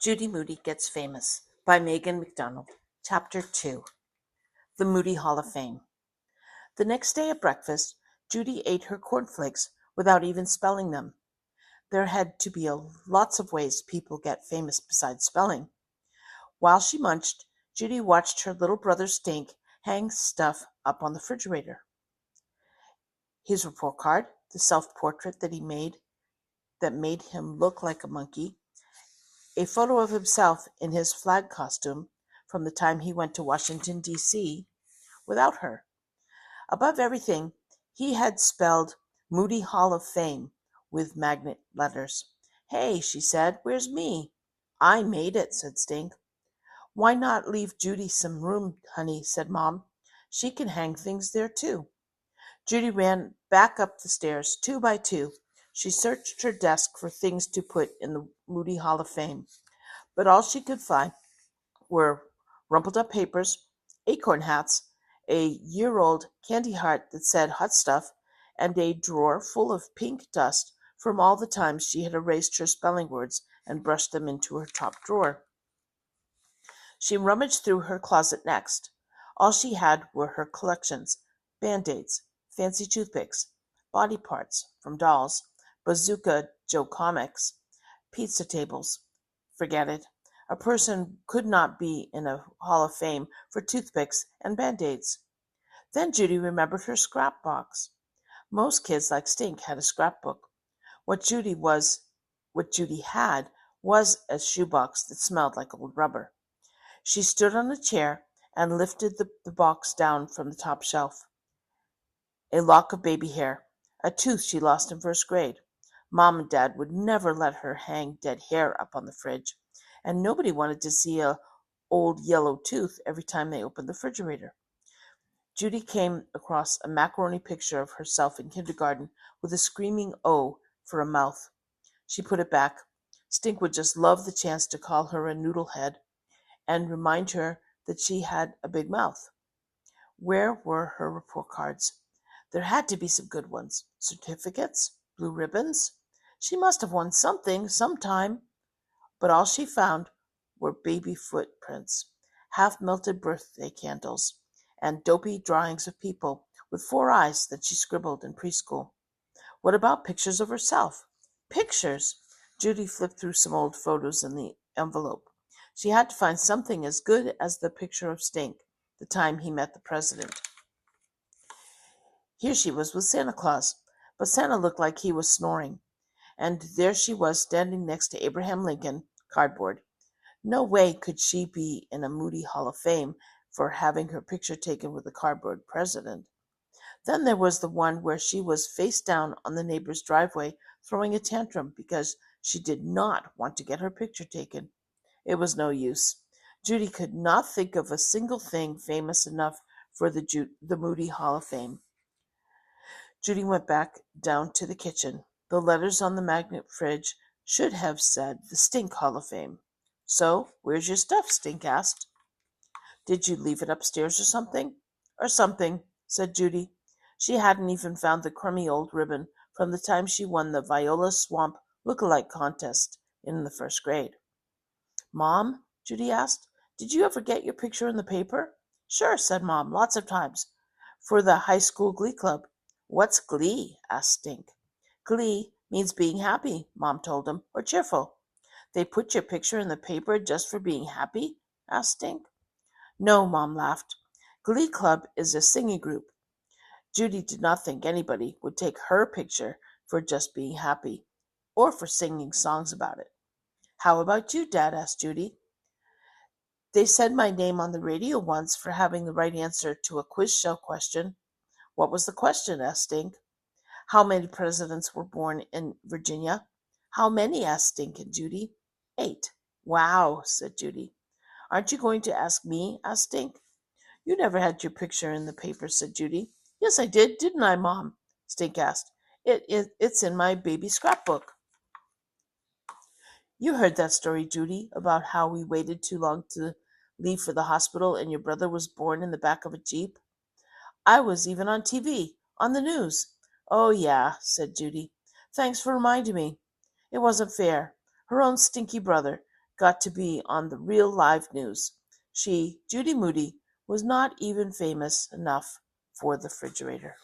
Judy Moody Gets Famous by Megan McDonald. Chapter 2. The Moody Hall of Fame. The next day at breakfast, Judy ate her cornflakes without even spelling them. There had to be lots of ways people get famous besides spelling. While she munched, Judy watched her little brother Stink hang stuff up on the refrigerator. His report card, the self-portrait that made him look like a monkey, a photo of himself in his flag costume from the time he went to Washington, D.C. without her. Above everything, he had spelled Moody Hall of Fame with magnet letters. "Hey," she said, "where's me?" "I made it," said Stink. "Why not leave Judy some room, honey?" said Mom. "She can hang things there, too." Judy ran back up the stairs, 2 by 2. She searched her desk for things to put in the Moody Hall of Fame, but all she could find were rumpled up papers, acorn hats, a year-old candy heart that said hot stuff, and a drawer full of pink dust from all the times she had erased her spelling words and brushed them into her top drawer. She rummaged through her closet next. All she had were her collections: Band-Aids, fancy toothpicks, body parts from dolls, Bazooka Joe comics, pizza tables. Forget it. A person could not be in a Hall of Fame for toothpicks and Band-Aids. Then Judy remembered her scrap box. Most kids like Stink had a scrapbook. What Judy had was a shoebox that smelled like old rubber. She stood on a chair and lifted the box down from the top shelf. A lock of baby hair, a tooth she lost in first grade. Mom and Dad would never let her hang dead hair up on the fridge, and nobody wanted to see a old yellow tooth every time they opened the refrigerator. Judy came across a macaroni picture of herself in kindergarten with a screaming O for a mouth. She put it back. Stink would just love the chance to call her a noodlehead and remind her that she had a big mouth. Where were her report cards? There had to be some good ones. Certificates? Blue ribbons? She must have won something sometime. But all she found were baby footprints, half-melted birthday candles, and dopey drawings of people with 4 eyes that she scribbled in preschool. What about pictures of herself? Pictures! Judy flipped through some old photos in the envelope. She had to find something as good as the picture of Stink, the time he met the president. Here she was with Santa Claus, but Santa looked like he was snoring. And there she was standing next to Abraham Lincoln, cardboard. No way could she be in a Moody Hall of Fame for having her picture taken with a cardboard president. Then there was the one where she was face down on the neighbor's driveway throwing a tantrum because she did not want to get her picture taken. It was no use. Judy could not think of a single thing famous enough for the Moody Hall of Fame. Judy went back down to the kitchen. The letters on the magnet fridge should have said the Stink Hall of Fame. "So, where's your stuff?" Stink asked. "Did you leave it upstairs or something?" "Or something," said Judy. She hadn't even found the crummy old ribbon from the time she won the Viola Swamp look-alike contest in the first grade. "Mom," Judy asked, "did you ever get your picture in the paper?" "Sure," said Mom, "lots of times. For the high school glee club." "What's glee?" asked Stink. "Glee means being happy," Mom told him, "or cheerful." "They put your picture in the paper just for being happy?" asked Stink. "No," Mom laughed. "Glee club is a singing group." Judy did not think anybody would take her picture for just being happy, or for singing songs about it. "How about you, Dad?" asked Judy. "They said my name on the radio once for having the right answer to a quiz show question." "What was the question?" asked Stink. "How many presidents were born in Virginia?" "How many?" asked Stink and Judy. "8. "Wow," said Judy. "Aren't you going to ask me?" asked Stink. "You never had your picture in the paper," said Judy. "Yes, I did, didn't I, Mom?" Stink asked. It's in my baby scrapbook." "You heard that story, Judy, about how we waited too long to leave for the hospital and your brother was born in the back of a Jeep?" "I was even on TV, on the news." "Oh, yeah," said Judy. "Thanks for reminding me. It wasn't fair. Her own stinky brother got to be on the real live news. She, Judy Moody, was not even famous enough for the refrigerator.